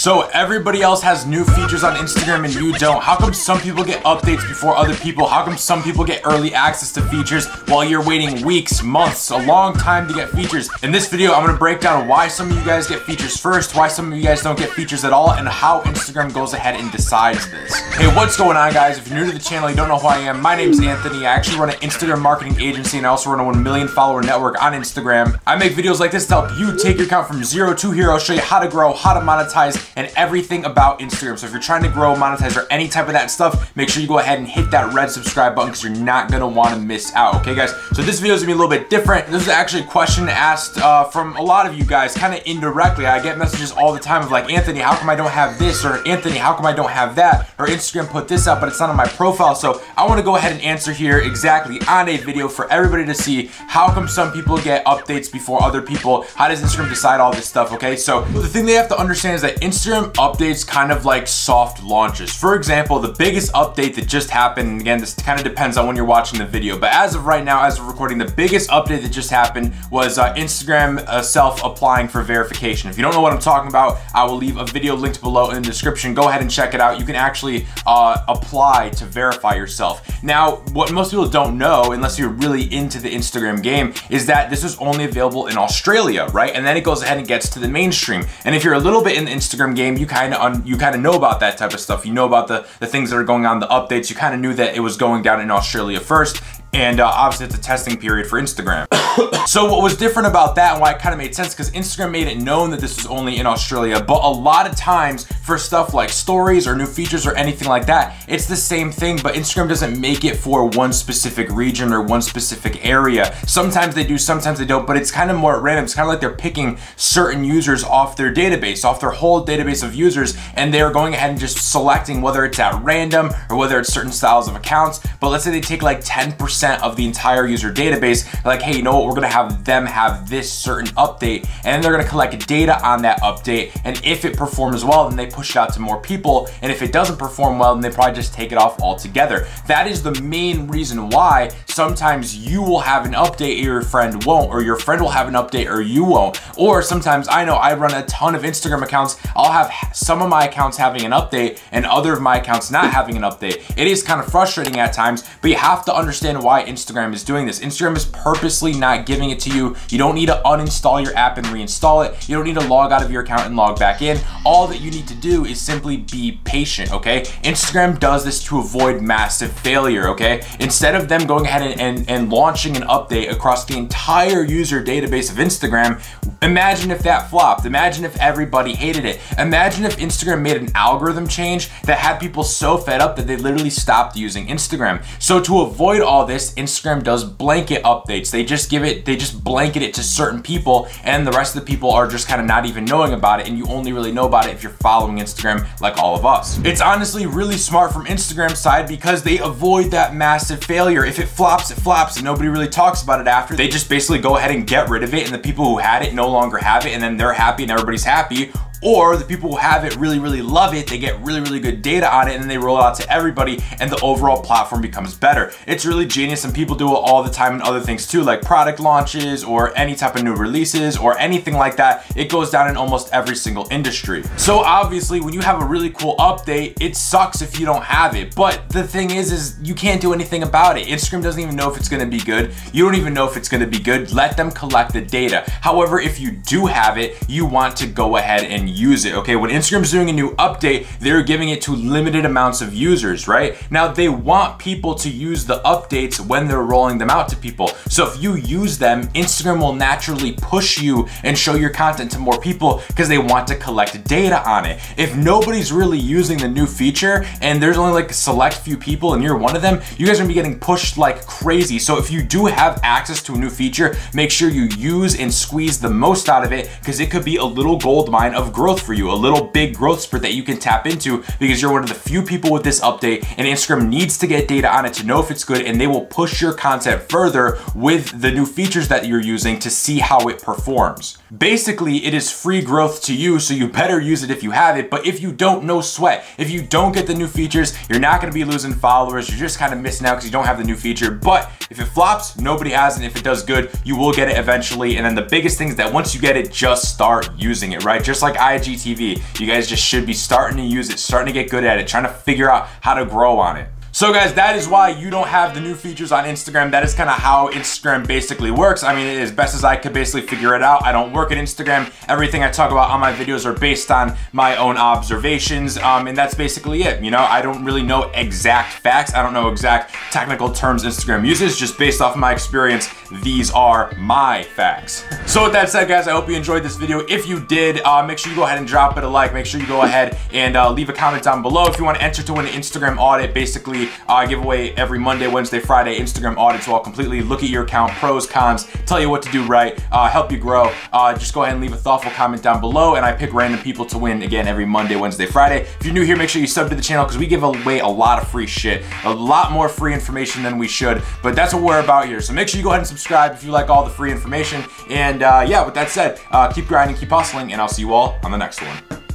So everybody else has new features on Instagram and you don't. How come some people get updates before other people? How come some people get early access to features while you're waiting weeks, months, a long time to get features? In this video, I'm gonna break down why some of you guys get features first, why some of you guys don't get features at all, and how Instagram goes ahead and decides this. Hey, what's going on, guys? If you're new to the channel, you don't know who I am, my name's Anthony. I actually run an Instagram marketing agency and I also run a 1 million follower network on Instagram. I make videos like this to help you take your account from 0 to hero, show you how to grow, how to monetize, and everything about Instagram. So if you're trying to grow, monetize, or any type of that stuff, make sure you go ahead and hit that red subscribe button because you're not gonna want to miss out, okay guys? So this video is gonna be a little bit different. This is actually a question asked from a lot of you guys, kind of indirectly. I get messages all the time of like, Anthony, how come I don't have this? Or Anthony, how come I don't have that? Or Instagram put this up, but it's not on my profile. So I wanna go ahead and answer here exactly on a video for everybody to see how come some people get updates before other people. How does Instagram decide all this stuff, okay? So the thing they have to understand is that Instagram updates kind of like soft launches. For example, the biggest update that just happened, and again, this kind of depends on when you're watching the video, but as of right now, as of recording, the biggest update that just happened was Instagram self-applying for verification. If you don't know what I'm talking about, I will leave a video linked below in the description. Go ahead and check it out. You can actually apply to verify yourself. Now, what most people don't know, unless you're really into the Instagram game, is that this is only available in Australia, right? And then it goes ahead and gets to the mainstream. And if you're a little bit in the Instagram game, you kind of know about that type of stuff. You know about the things that are going on, the updates. You kind of knew that it was going down in Australia first. And obviously it's a testing period for Instagram. So what was different about that and why it kind of made sense, because Instagram made it known that this was only in Australia, but a lot of times for stuff like stories or new features or anything like that, it's the same thing, but Instagram doesn't make it for one specific region or one specific area. Sometimes they do, sometimes they don't, but it's kind of more random. It's kind of like they're picking certain users off their database, off their whole database of users, and they're going ahead and just selecting whether it's at random or whether it's certain styles of accounts. But let's say they take like 10% of the entire user database, like, hey, you know what, we're gonna have them have this certain update, and then they're gonna collect data on that update, and if it performs well, then they push it out to more people, and if it doesn't perform well, then they probably just take it off altogether. That is the main reason why sometimes you will have an update, your friend won't, or your friend will have an update, or you won't. Or sometimes, I know I run a ton of Instagram accounts, I'll have some of my accounts having an update and other of my accounts not having an update. It is kind of frustrating at times, but you have to understand why Instagram is doing this. Instagram is purposely not giving it to you. You don't need to uninstall your app and reinstall it. You don't need to log out of your account and log back in. All that you need to do is simply be patient, okay? Instagram does this to avoid massive failure, okay? Instead of them going ahead and launching an update across the entire user database of Instagram, imagine if that flopped. Imagine if everybody hated it. Imagine if Instagram made an algorithm change that had people so fed up that they literally stopped using Instagram. So to avoid all this, Instagram does blanket updates. They just blanket it to certain people, and the rest of the people are just kind of not even knowing about it, and you only really know about it if you're following Instagram like all of us. It's honestly really smart from Instagram's side because they avoid that massive failure. If it flops, and nobody really talks about it after. They just basically go ahead and get rid of it, and the people who had it no longer have it, and then they're happy and everybody's happy. Or the people who have it really love it, they get really good data on it, and then they roll it out to everybody, and the overall platform becomes better. It's really genius, and people do it all the time in other things too, like product launches or any type of new releases or anything like that. It goes down in almost every single industry. So obviously when you have a really cool update, it sucks if you don't have it, but the thing is you can't do anything about it. Instagram doesn't even know if it's gonna be good. You don't even know if it's gonna be good. Let them collect the data. However, if you do have it, you want to go ahead and use it, okay? When Instagram's doing a new update, they're giving it to limited amounts of users, right? Now, they want people to use the updates when they're rolling them out to people. So if you use them, Instagram will naturally push you and show your content to more people because they want to collect data on it. If nobody's really using the new feature and there's only like a select few people and you're one of them, you guys are gonna be getting pushed like crazy. So if you do have access to a new feature, make sure you use and squeeze the most out of it, because it could be a little gold mine of growth for you, a little big growth spurt that you can tap into because you're one of the few people with this update, and Instagram needs to get data on it to know if it's good, and they will push your content further with the new features that you're using to see how it performs. Basically, it is free growth to you, so you better use it if you have it, but if you don't, no sweat. If you don't get the new features, you're not gonna be losing followers, you're just kind of missing out because you don't have the new feature. But if it flops, nobody has it. If it does good, you will get it eventually. And then the biggest thing is that once you get it, just start using it, right? Just like IGTV. You guys just should be starting to use it, starting to get good at it, trying to figure out how to grow on it. So guys, that is why you don't have the new features on Instagram. That is kind of how Instagram basically works. I mean, as best as I could basically figure it out. I don't work at Instagram. Everything I talk about on my videos are based on my own observations, and that's basically it. You know, I don't really know exact facts. I don't know exact technical terms Instagram uses. Just based off of my experience, these are my facts. So with that said, guys, I hope you enjoyed this video. If you did, make sure you go ahead and drop it a like. Make sure you go ahead and leave a comment down below if you want to enter to win an Instagram audit. Basically, I give away every Monday, Wednesday, Friday Instagram audits, so I'll completely look at your account, pros, cons, tell you what to do right, help you grow. Just go ahead and leave a thoughtful comment down below, and I pick random people to win again every Monday, Wednesday, Friday. If you're new here, make sure you sub to the channel because we give away a lot of free shit, a lot more free information than we should, but that's what we're about here. So make sure you go ahead and subscribe if you like all the free information. And yeah, with that said, keep grinding, keep hustling, and I'll see you all on the next one.